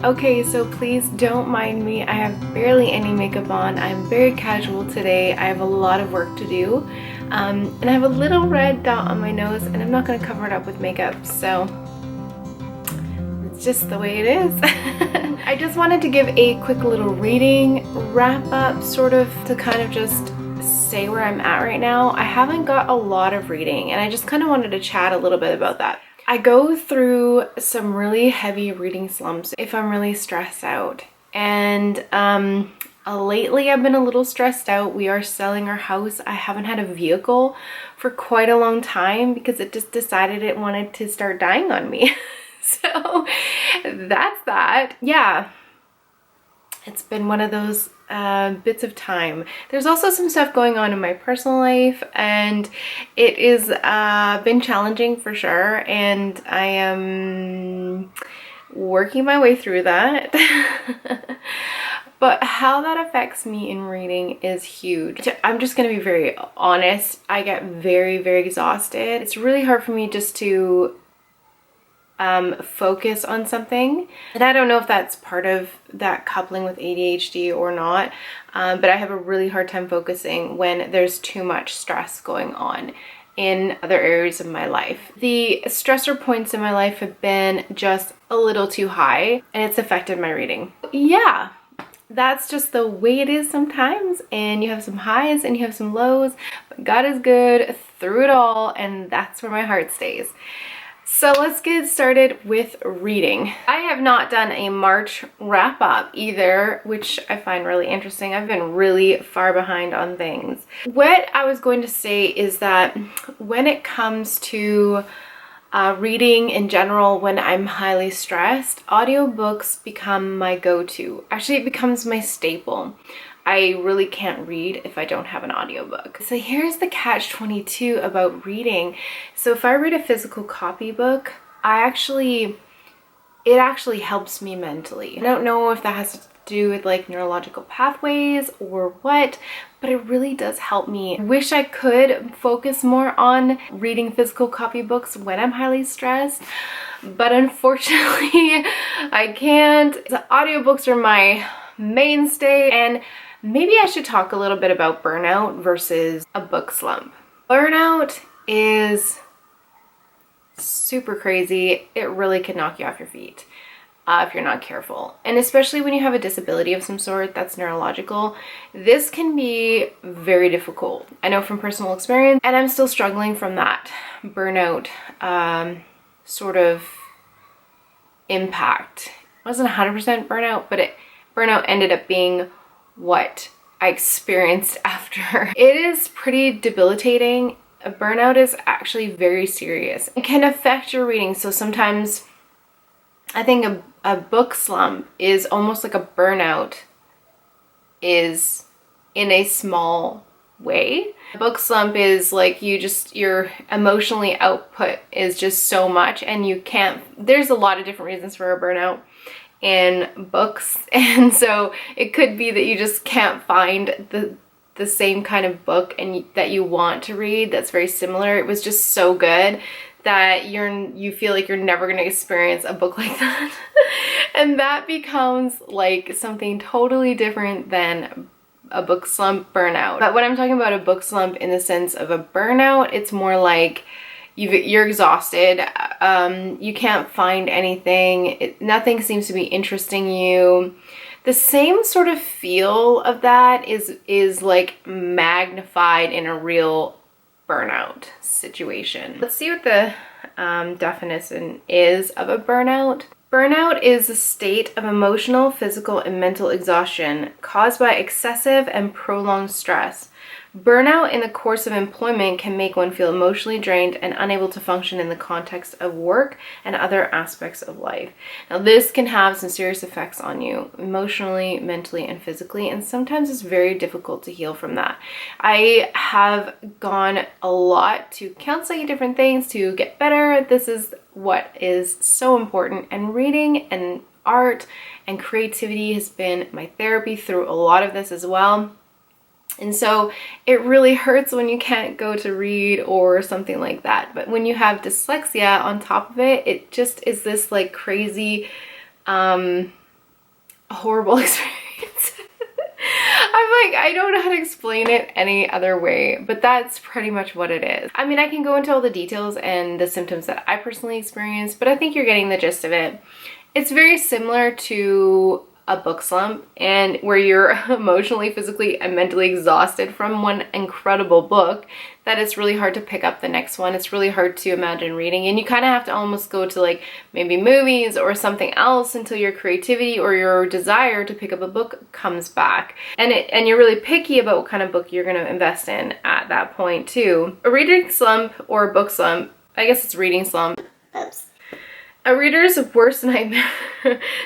Okay, so please don't mind me. I have barely any makeup on. I'm very casual today. I have a lot of work to do. And I have a little red dot on my nose and I'm not going to cover it up with makeup, so it's just the way it is. I just wanted to give a quick little reading wrap up, sort of to kind of just say where I'm at right now. I haven't got a lot of reading and I just kind of wanted to chat a little bit about that. I go through some really heavy reading slumps if I'm really stressed out. And lately I've been a little stressed out. We are selling our house. I haven't had a vehicle for quite a long time because it just decided it wanted to start dying on me. So that's that. Yeah, it's been one of those bits of time. There's also some stuff going on in my personal life and it is been challenging for sure, and I am working my way through that. But how that affects me in reading is huge. I'm just gonna be very honest. I get very, very exhausted. It's really hard for me just to focus on something, and I don't know if that's part of that coupling with ADHD or not, but I have a really hard time focusing when there's too much stress going on in other areas of my life. The stressor points in my life have been just a little too high and it's affected my reading. Yeah, that's just the way it is sometimes, and you have some highs and you have some lows, but God is good through it all, and that's where my heart stays. So let's get started with reading. I have not done a March wrap up either, which I find really interesting. I've been really far behind on things. What I was going to say is that when it comes to reading in general, when I'm highly stressed, audiobooks become my go-to. Actually, it becomes my staple. I really can't read if I don't have an audiobook. So here's the catch-22 about reading. So if I read a physical copybook, it actually helps me mentally. I don't know if that has to do with like neurological pathways or what, but it really does help me. I wish I could focus more on reading physical copybooks when I'm highly stressed, but unfortunately I can't. The audiobooks are my mainstay, and maybe I should talk a little bit about burnout versus a book slump. Burnout is super crazy. It really can knock you off your feet if you're not careful. And especially when you have a disability of some sort that's neurological, this can be very difficult. I know from personal experience, and I'm still struggling from that burnout sort of impact. It wasn't 100% burnout, but burnout ended up being what I experienced after. It is pretty debilitating. A burnout is actually very serious. It can affect your reading. So sometimes I think a book slump is almost like a burnout is in a small way. A book slump is like your emotionally output is just so much, and you can't, there's a lot of different reasons for a burnout in books, and so it could be that you just can't find the same kind of book and that you want to read that's very similar. It was just so good that you feel like you're never going to experience a book like that. And that becomes like something totally different than a book slump burnout. But when I'm talking about a book slump in the sense of a burnout, it's more like you're exhausted, you can't find anything, nothing seems to be interesting you. The same sort of feel of that is like magnified in a real burnout situation. Let's see what the definition is of a burnout. Burnout is a state of emotional, physical, and mental exhaustion caused by excessive and prolonged stress. Burnout in the course of employment can make one feel emotionally drained and unable to function in the context of work and other aspects of life. Now, this can have some serious effects on you emotionally, mentally, and physically, and sometimes it's very difficult to heal from that. I have gone a lot to counseling and different things to get better. This is what is so important, and reading and art and creativity has been my therapy through a lot of this as well. And so it really hurts when you can't go to read or something like that. But when you have dyslexia on top of it, it just is this like crazy a horrible experience. I'm like, I don't know how to explain it any other way, but that's pretty much what it is. I mean, I can go into all the details and the symptoms that I personally experienced, but I think you're getting the gist of it. It's very similar to a book slump, and where you're emotionally, physically, and mentally exhausted from one incredible book, that it's really hard to pick up the next one. It's really hard to imagine reading, and you kind of have to almost go to like maybe movies or something else until your creativity or your desire to pick up a book comes back. And you're really picky about what kind of book you're going to invest in at that point too. A reading slump or a book slump, I guess it's reading slump. Oops. A reader's worst nightmare.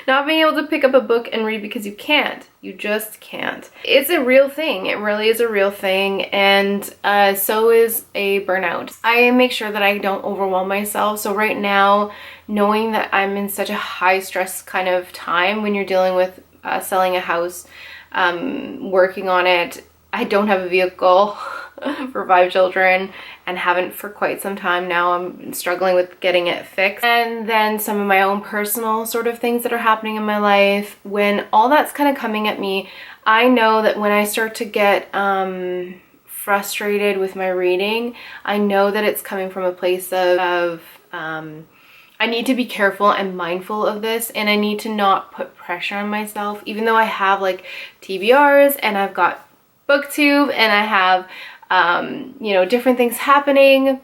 Not being able to pick up a book and read because you can't. You just can't. It's a real thing. It really is a real thing. And so is a burnout. I make sure that I don't overwhelm myself. So right now, knowing that I'm in such a high stress kind of time when you're dealing with selling a house, working on it, I don't have a vehicle for 5 children and haven't for quite some time now. I'm struggling with getting it fixed. And then some of my own personal sort of things that are happening in my life. When all that's kind of coming at me, I know that when I start to get frustrated with my reading, I know that it's coming from a place of I need to be careful and mindful of this, and I need to not put pressure on myself, even though I have like TBRs and I've got BookTube and I have you know, different things happening.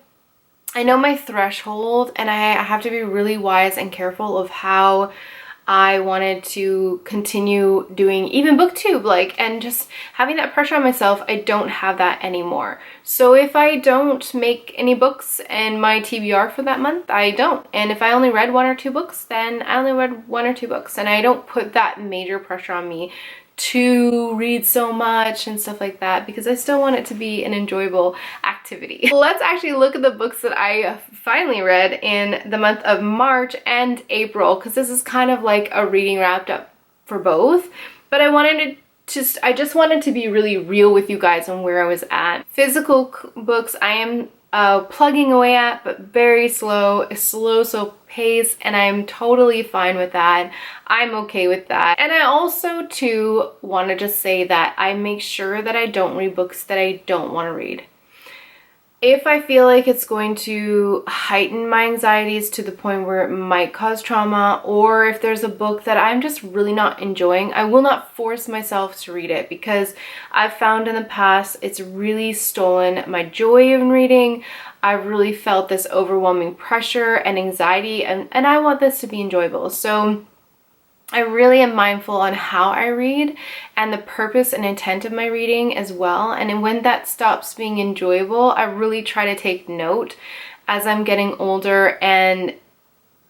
I know my threshold, and I have to be really wise and careful of how I wanted to continue doing even BookTube, like, and just having that pressure on myself. I don't have that anymore. So if I don't make any books in my TBR for that month, I don't. And if I only read 1 or 2 books, then I only read 1 or 2 books, and I don't put that major pressure on me to read so much and stuff like that, because I still want it to be an enjoyable activity. Let's actually look at the books that I finally read in the month of March and April, because this is kind of like a reading wrapped up for both. But I just wanted to be really real with you guys on where I was at. Physical books I am plugging away at, but very slow pace, and I'm totally fine with that. I'm okay with that. And I also too want to just say that I make sure that I don't read books that I don't want to read. If I feel like it's going to heighten my anxieties to the point where it might cause trauma, or if there's a book that I'm just really not enjoying, I will not force myself to read it, because I've found in the past it's really stolen my joy in reading. I've really felt this overwhelming pressure and anxiety, and I want this to be enjoyable. So I really am mindful on how I read and the purpose and intent of my reading as well. And when that stops being enjoyable, I really try to take note as I'm getting older and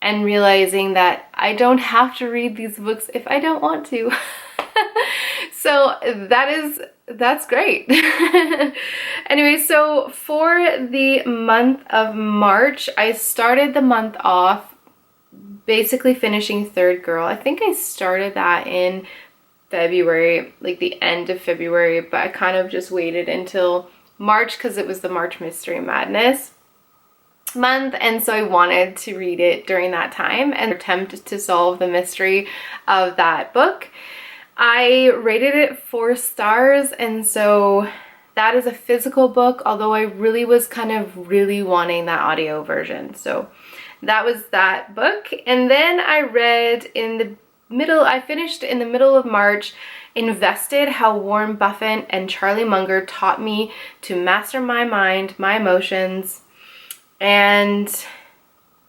realizing that I don't have to read these books if I don't want to. So that's great. Anyway, so for the month of March, I started the month off basically finishing Third Girl. I think I started that in February, like the end of February, but I kind of just waited until March because it was the March Mystery Madness month, and so I wanted to read it during that time and attempt to solve the mystery of that book. I rated it 4 stars, and so that is a physical book, although I really was kind of really wanting that audio version. So that was that book. And then I read I finished in the middle of March, Invested: How Warren Buffett and Charlie Munger Taught Me to Master My Mind, My Emotions, and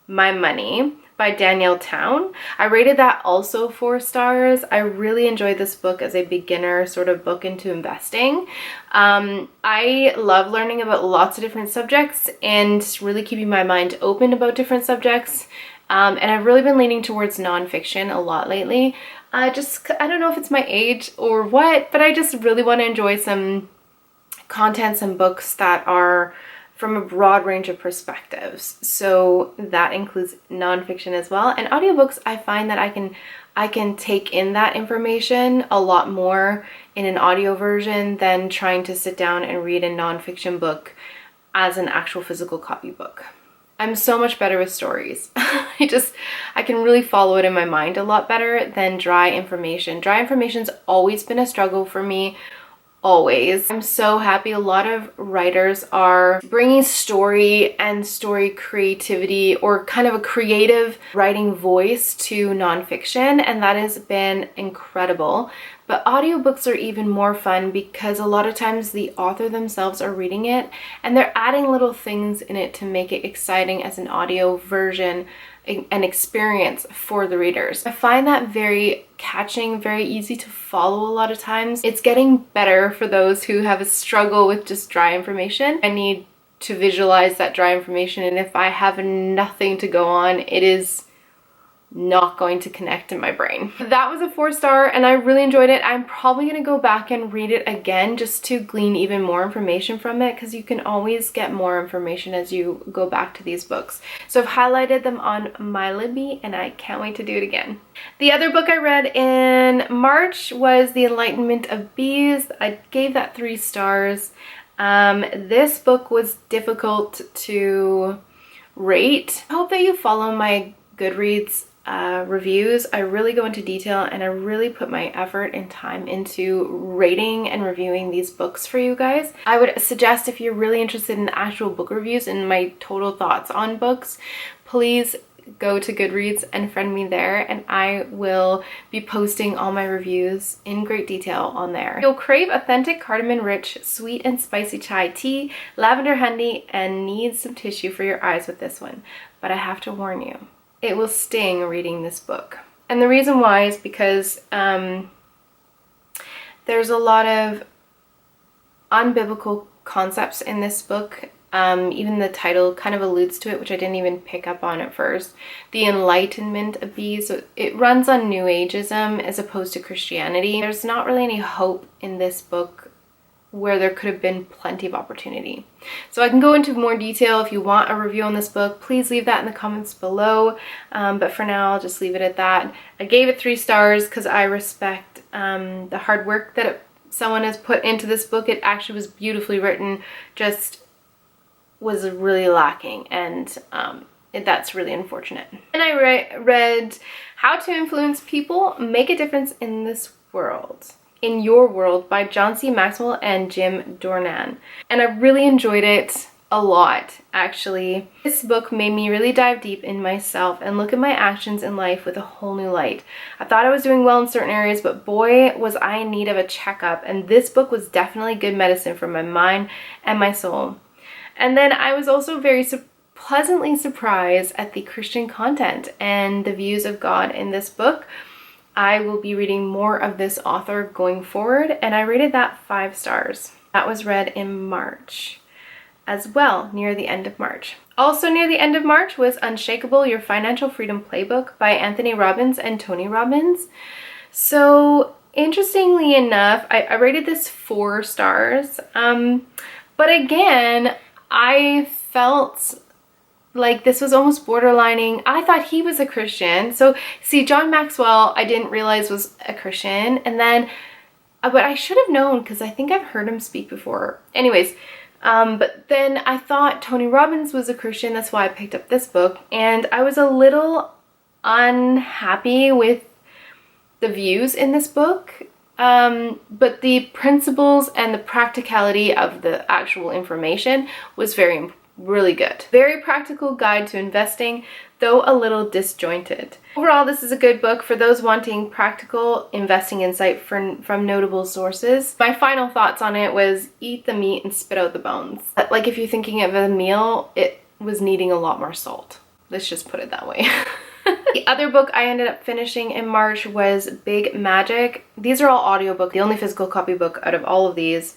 My Money by Danielle Town. I rated that also 4 stars. I really enjoyed this book as a beginner sort of book into investing. I love learning about lots of different subjects and really keeping my mind open about different subjects. And I've really been leaning towards nonfiction a lot lately. I don't know if it's my age or what, but I just really want to enjoy some content, some books that are from a broad range of perspectives. So that includes nonfiction as well. And audiobooks, I find that I can take in that information a lot more in an audio version than trying to sit down and read a nonfiction book as an actual physical copy book. I'm so much better with stories. I can really follow it in my mind a lot better than dry information. Dry information's always been a struggle for me, always. I'm so happy a lot of writers are bringing story and story creativity, or kind of a creative writing voice, to nonfiction, and that has been incredible. But audiobooks are even more fun because a lot of times the author themselves are reading it and they're adding little things in it to make it exciting as an audio version, an experience for the readers. I find that very catching, very easy to follow a lot of times. It's getting better for those who have a struggle with just dry information. I need to visualize that dry information, and if I have nothing to go on, it is not going to connect in my brain. That was a 4-star and I really enjoyed it. I'm probably going to go back and read it again just to glean even more information from it, because you can always get more information as you go back to these books. So I've highlighted them on my Libby and I can't wait to do it again. The other book I read in March was The Enlightenment of Bees. I gave that 3 stars. This book was difficult to rate. I hope that you follow my Goodreads reviews. I really go into detail and I really put my effort and time into rating and reviewing these books for you guys. I would suggest, if you're really interested in actual book reviews and my total thoughts on books, please go to Goodreads and friend me there, and I will be posting all my reviews in great detail on there. You'll crave authentic cardamom rich sweet and spicy chai tea, lavender honey, and need some tissue for your eyes with this one. But I have to warn you, it will sting reading this book. And the reason why is because there's a lot of unbiblical concepts in this book. Even the title kind of alludes to it, which I didn't even pick up on at first. The Enlightenment of Bees. So it runs on New Ageism as opposed to Christianity. There's not really any hope in this book where there could have been plenty of opportunity. So I can go into more detail. If you want a review on this book, please leave that in the comments below. But for now, I'll just leave it at that. I gave it 3 stars because I respect the hard work that someone has put into this book. It actually was beautifully written, just was really lacking, and that's really unfortunate. And I read How to Influence People, Make a Difference in This World, in Your World by John C. Maxwell and Jim Dornan. And I really enjoyed it a lot, actually. This book made me really dive deep in myself and look at my actions in life with a whole new light. I thought I was doing well in certain areas, but boy, was I in need of a checkup. And this book was definitely good medicine for my mind and my soul. And then I was also very pleasantly surprised at the Christian content and the views of God in this book. I will be reading more of this author going forward, and I rated that 5 stars. That was read in March as well, near the end of March. Also near the end of March was Unshakable, Your Financial Freedom Playbook by Anthony Robbins and Tony Robbins. So interestingly enough, I rated this 4 stars. But again, I felt like this was almost borderlining. I thought he was a Christian. So see, John Maxwell, I didn't realize was a Christian. And then, but I should have known because I think I've heard him speak before. Anyways, but then I thought Tony Robbins was a Christian. That's why I picked up this book. And I was a little unhappy with the views in this book. But the principles and the practicality of the actual information was really good. Very practical guide to investing, though a little disjointed. Overall, this is a good book for those wanting practical investing insight from notable sources. My final thoughts on it was eat the meat and spit out the bones. Like if you're thinking of a meal, it was needing a lot more salt. Let's just put it that way. The other book I ended up finishing in March was Big Magic. These are all audiobook. The only physical copy book out of all of these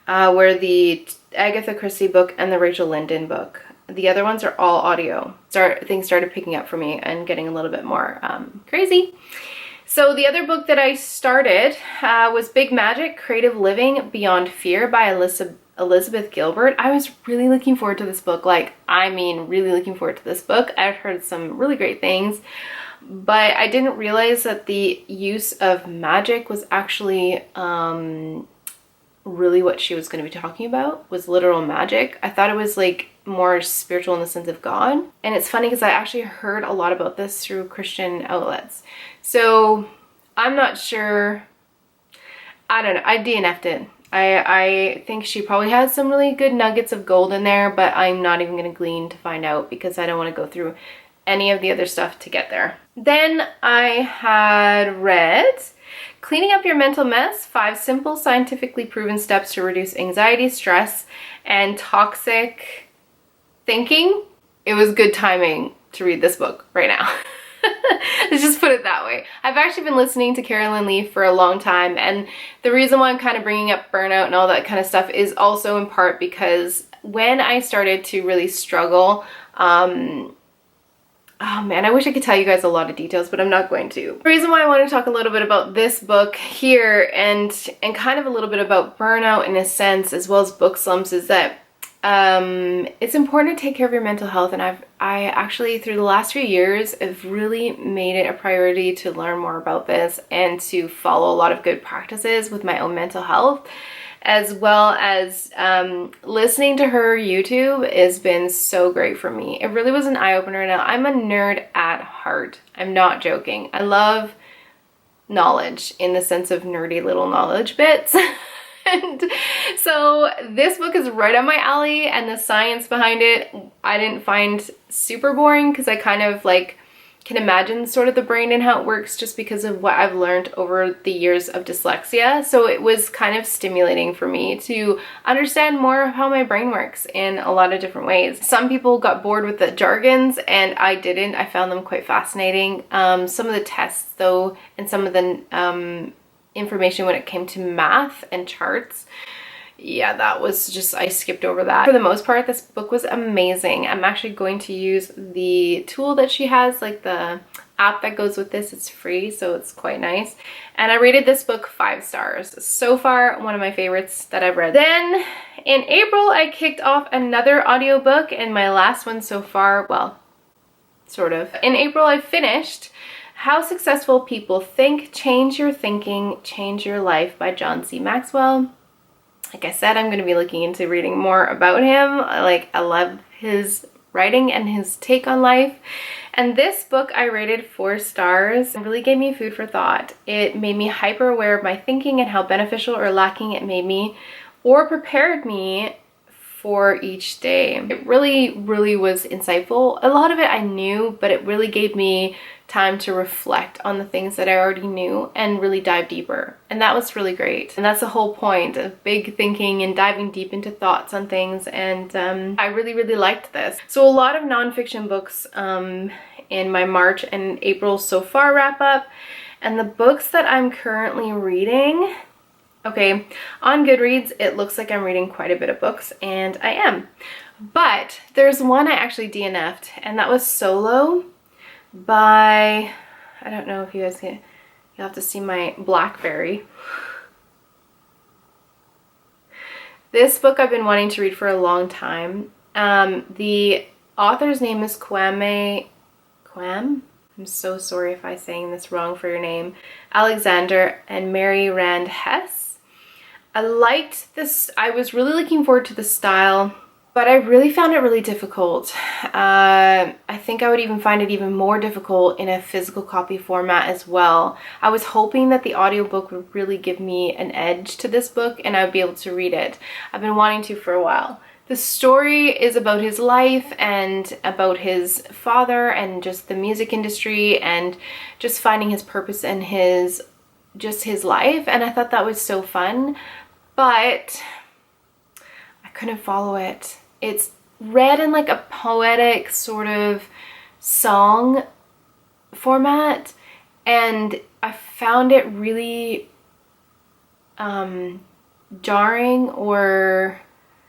were the Agatha Christie book and the Rachel Linden book. The other ones are all audio. Things started picking up for me and getting a little bit more crazy. So the other book that I started was Big Magic, Creative Living Beyond Fear by Elizabeth Gilbert. I was really looking forward to this book. Really looking forward to this book. I've heard some really great things, but I didn't realize that the use of magic was actually really what she was going to be talking about, was literal magic. I thought it was like more spiritual in the sense of God. And it's funny because I actually heard a lot about this through Christian outlets. So I'm not sure. I don't know. I DNF'd it. I think she probably has some really good nuggets of gold in there, but I'm not even going to glean to find out because I don't want to go through any of the other stuff to get there. Then I had read Cleaning Up Your Mental Mess, 5 Simple Scientifically Proven Steps to Reduce Anxiety, Stress, and Toxic Thinking. It was good timing to read this book right now. Let's just put it that way. I've actually been listening to Carolyn Leaf for a long time, and the reason why I'm kind of bringing up burnout and all that kind of stuff is also in part because when I started to really struggle, oh man, I wish I could tell you guys a lot of details, but I'm not going to. The reason why I want to talk a little bit about this book here and kind of a little bit about burnout in a sense, as well as book slumps, is that it's important to take care of your mental health, and I actually through the last few years have really made it a priority to learn more about this and to follow a lot of good practices with my own mental health, as well as listening to her YouTube has been so great for me. It really was an eye-opener. Now, I'm a nerd at heart. I'm not joking. I love knowledge in the sense of nerdy little knowledge bits. And so this book is right on my alley, and the science behind it I didn't find super boring because I kind of like can imagine sort of the brain and how it works just because of what I've learned over the years of dyslexia. So it was kind of stimulating for me to understand more of how my brain works in a lot of different ways. Some people got bored with the jargons and I didn't. I found them quite fascinating. Some of the tests though, and some of the information when it came to math and charts, yeah, that was just, I skipped over that. For the most part, this book was amazing. I'm actually going to use the tool that she has, like the app that goes with this. It's free, so it's quite nice. And I rated this book 5 stars. So far, one of my favorites that I've read. Then in April, I kicked off another audiobook, and my last one so far, well, sort of. In April, I finished How Successful People Think, Change Your Thinking, Change Your Life by John C. Maxwell. Like I said, I'm going to be looking into reading more about him. I love his writing and his take on life. And this book I rated 4 stars. It really gave me food for thought. It made me hyper aware of my thinking and how beneficial or lacking it made me or prepared me for each day. It really was insightful. A lot of it I knew, but it really gave me time to reflect on the things that I already knew and really dive deeper. And that was really great. And that's the whole point of big thinking and diving deep into thoughts on things. And I really liked this. So a lot of nonfiction books in my March and April so far wrap up. And the books that I'm currently reading, okay, on Goodreads, it looks like I'm reading quite a bit of books, and I am. But there's one I actually DNF'd, and that was Solo by, I don't know if you guys can, you'll have to see my Blackberry. This book I've been wanting to read for a long time. The author's name is Kwame, I'm so sorry if I'm saying this wrong for your name, Alexander and Mary Rand Hess. I liked this. I was really looking forward to the style, but I really found it really difficult. I think I would even find it even more difficult in a physical copy format as well. I was hoping that the audiobook would really give me an edge to this book and I'd be able to read it. I've been wanting to for a while. The story is about his life and about his father and just the music industry and just finding his purpose in his life, and I thought that was so fun, but I couldn't follow it. It's read in like a poetic sort of song format, and I found it really jarring, or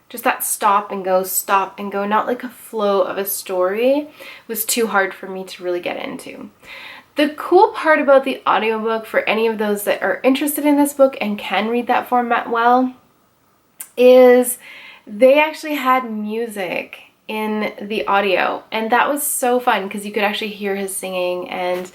just that stop and go, not like a flow of a story, was too hard for me to really get into. The cool part about the audiobook, for any of those that are interested in this book and can read that format well, is they actually had music in the audio, and that was so fun because you could actually hear his singing, and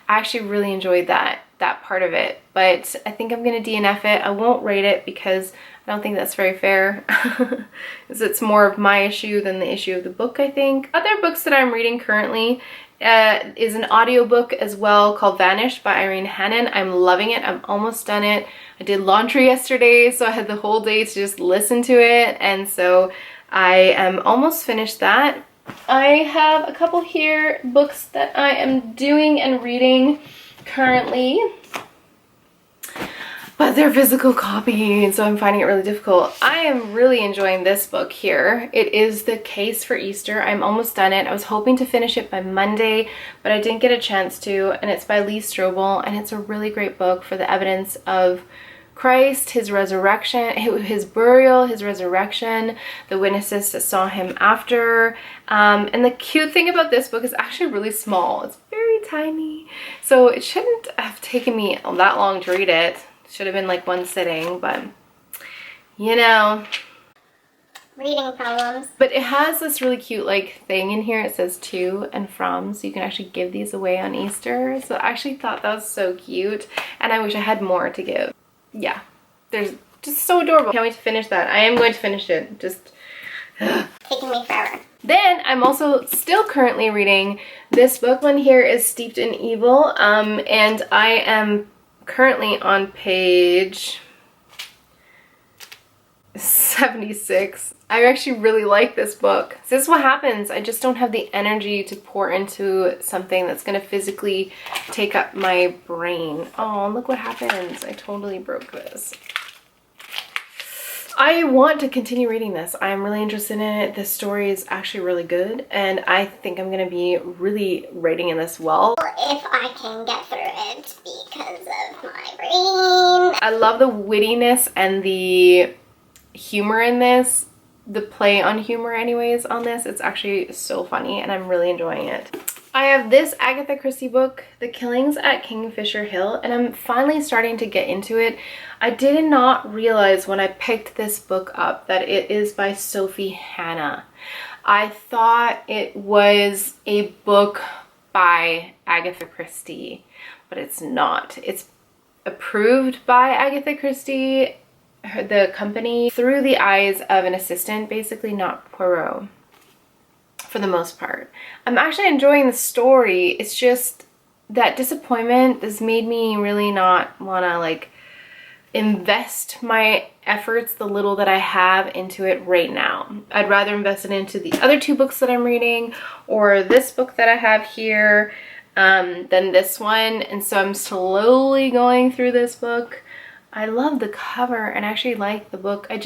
I actually really enjoyed that. that part of it. But I think I'm gonna DNF it. I won't rate it because I don't think that's very fair. Because it's more of my issue than the issue of the book, I think. Other books that I'm reading currently is an audiobook as well called Vanish by Irene Hannon. I'm loving it. I'm almost done it. I did laundry yesterday, so I had the whole day to just listen to it, and so I am almost finished that. I have a couple here, books that I am doing and reading currently, but they're physical copy, and so I'm finding it really difficult. I am really enjoying this book here. It is The Case for Easter. I'm almost done it. I was hoping to finish it by Monday, but I didn't get a chance to, and it's by Lee Strobel, and it's a really great book for the evidence of Christ, his resurrection, his burial, his resurrection, the witnesses that saw him after. And the cute thing about this book is actually really small. It's very tiny, so it shouldn't have taken me that long to read it. Should have been like one sitting, but you know, reading problems. But it has this really cute like thing in here. It says to and from, so you can actually give these away on Easter. So I actually thought that was so cute, and I wish I had more to give. Yeah, there's just so adorable. Can't wait to finish that. I am going to finish it. Just taking me forever. Then I'm also still currently reading this book. One here is Steeped in Evil, and I am currently on page 76. I actually really like this book. This is what happens. I just don't have the energy to pour into something that's going to physically take up my brain. Oh, look what happens. I totally broke this. I want to continue reading this. I'm really interested in it. The story is actually really good, and I think I'm going to be really rating in this well. Or if I can get through it because of my brain. I love the wittiness and the humor in this. The play on humor anyways on this. It's actually so funny, and I'm really enjoying it. I have this Agatha Christie book, The Killings at Kingfisher Hill, and I'm finally starting to get into it. I did not realize when I picked this book up that it is by Sophie Hannah. I thought it was a book by Agatha Christie, but it's not. It's approved by Agatha Christie, the company, through the eyes of an assistant, basically, not Poirot, for the most part. I'm actually enjoying the story. It's just that disappointment has made me really not want to like invest my efforts, the little that I have, into it right now. I'd rather invest it into the other two books that I'm reading, or this book that I have here, than this one. And so I'm slowly going through this book. I love the cover and actually like the book. I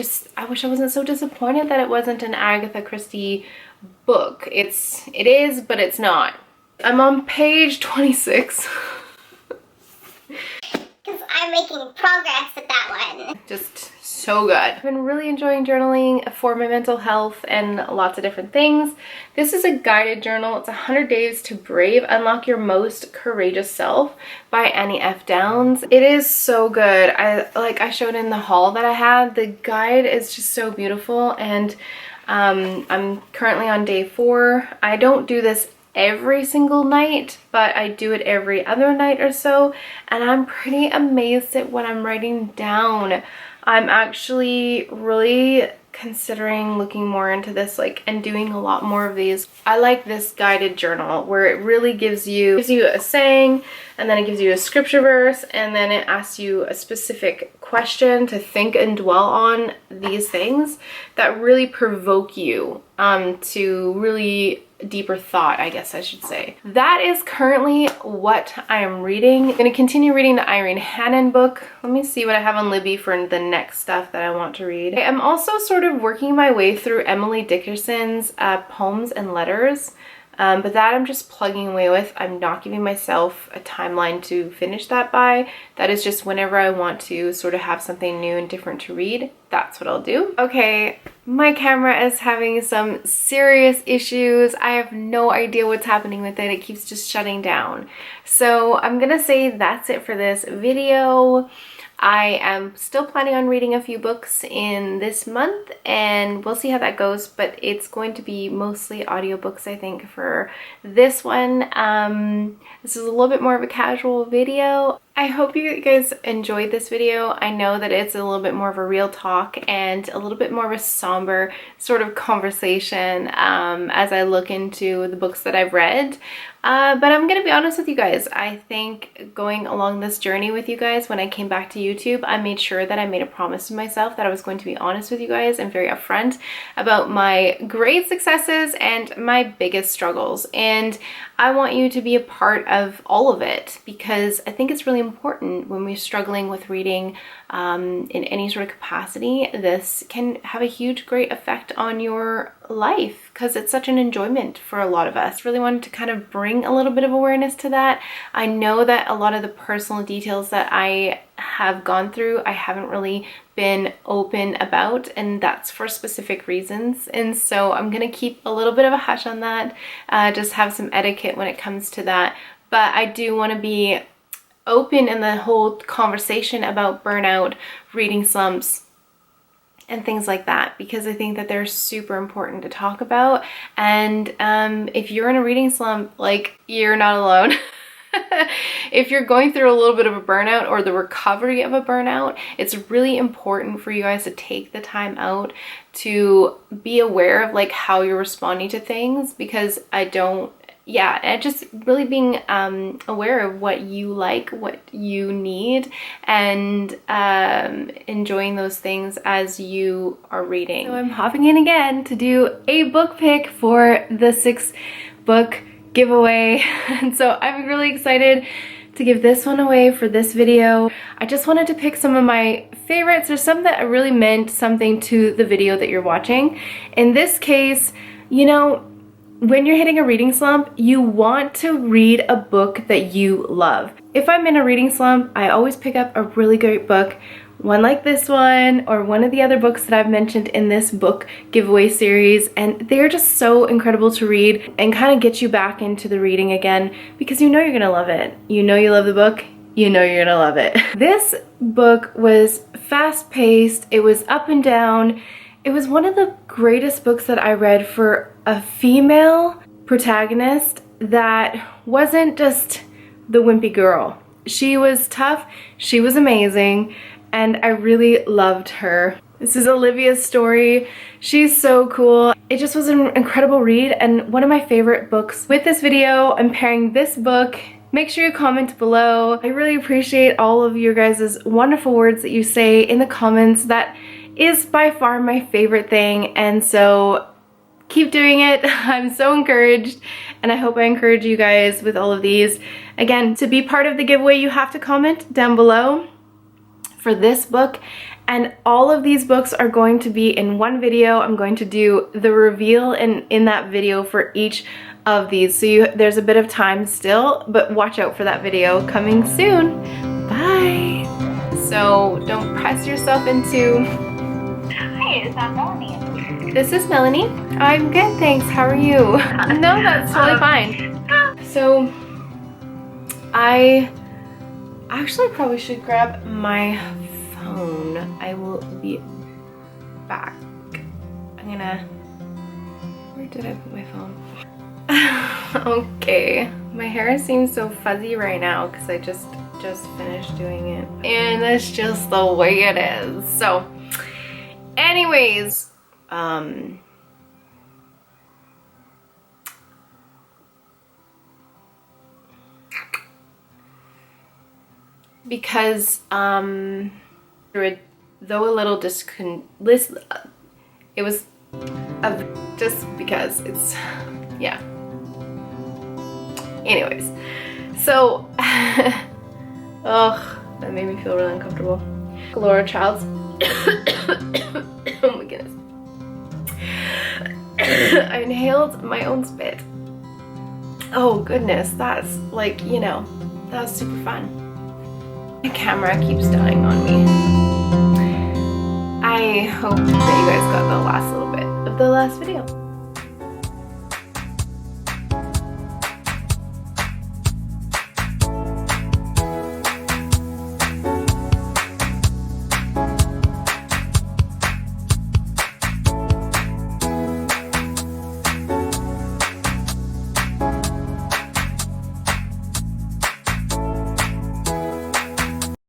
wish I wasn't so disappointed that it wasn't an Agatha Christie book. It is, but it's not. I'm on page 26. Because I'm making progress with that one. Just so good. I've been really enjoying journaling for my mental health and lots of different things. This is a guided journal. It's 100 Days to Brave, Unlock Your Most Courageous Self by Annie F. Downs. It is so good. I showed in the haul that I had. The guide is just so beautiful, and I'm currently on day 4. I don't do this every single night, but I do it every other night or so, and I'm pretty amazed at what I'm writing down. I'm actually really considering looking more into this, and doing a lot more of these. I like this guided journal where it really gives you a saying, and then it gives you a scripture verse, and then it asks you a specific question to think and dwell on these things that really provoke you to really deeper thought, I guess I should say. That is currently what I am reading. I'm going to continue reading the Irene Hannon book. Let me see what I have on Libby for the next stuff that I want to read. I'm also sort of working my way through Emily Dickinson's Poems and Letters, but that I'm just plugging away with. I'm not giving myself a timeline to finish that by. That is just whenever I want to sort of have something new and different to read, that's what I'll do. Okay, my camera is having some serious issues. I have no idea what's happening with it. It keeps just shutting down. So I'm gonna say that's it for this video. I am still planning on reading a few books in this month, and we'll see how that goes, but it's going to be mostly audiobooks, I think, for this one. This is a little bit more of a casual video. I hope you guys enjoyed this video. I know that it's a little bit more of a real talk and a little bit more of a somber sort of conversation as I look into the books that I've read. But I'm gonna be honest with you guys. I think going along this journey with you guys, when I came back to YouTube, I made sure that I made a promise to myself that I was going to be honest with you guys and very upfront about my great successes and my biggest struggles. And I want you to be a part of all of it, because I think it's really important when we're struggling with reading in any sort of capacity. This can have a huge, great effect on your life because it's such an enjoyment for a lot of us. Really wanted to kind of bring a little bit of awareness to that. I know that a lot of the personal details that I have gone through, I haven't really been open about, and that's for specific reasons. And so I'm gonna keep a little bit of a hush on that, just have some etiquette when it comes to that. But I do want to be open in the whole conversation about burnout, reading slumps, and things like that, because I think that they're super important to talk about. And if you're in a reading slump, like, you're not alone. If you're going through a little bit of a burnout or the recovery of a burnout, it's really important for you guys to take the time out to be aware of like how you're responding to things, because and just really being aware of what you like, what you need, and enjoying those things as you are reading. So I'm hopping in again to do a book pick for the 6 book giveaway. And so I'm really excited to give this one away for this video. I just wanted to pick some of my favorites, or some that really meant something to the video that you're watching. In this case, you know, when you're hitting a reading slump, you want to read a book that you love. If I'm in a reading slump, I always pick up a really great book, one like this one, or one of the other books that I've mentioned in this book giveaway series, and they're just so incredible to read and kind of get you back into the reading again, because you know you're gonna love it. You know you love the book, you know you're gonna love it. This book was fast-paced, it was up and down. It was one of the greatest books that I read for a female protagonist that wasn't just the wimpy girl. She was tough, she was amazing, and I really loved her. This is Olivia's story. She's so cool. It just was an incredible read and one of my favorite books. With this video, I'm pairing this book. Make sure you comment below. I really appreciate all of your guys' wonderful words that you say in the comments. That is by far my favorite thing, and so keep doing it. I'm so encouraged, and I hope I encourage you guys with all of these. Again, to be part of the giveaway, you have to comment down below for this book, and all of these books are going to be in one video. I'm going to do the reveal in that video for each of these, so there's a bit of time still, but watch out for that video coming soon. Bye. So don't press yourself into... Hi, is that Melanie? This is Melanie. I'm good, thanks. How are you? No, that's totally fine. So I actually probably should grab my phone. I will be back. Where did I put my phone? Okay, my hair seems so fuzzy right now because I just finished doing it, and that's just the way it is. So anyways, because though a little it was just because it's, yeah. Anyways, so ugh, that made me feel really uncomfortable. Laura Child's oh my goodness. I inhaled my own spit. Oh goodness, that's like, you know, that was super fun. The camera keeps dying on me. I hope that you guys got the last little bit of the last video.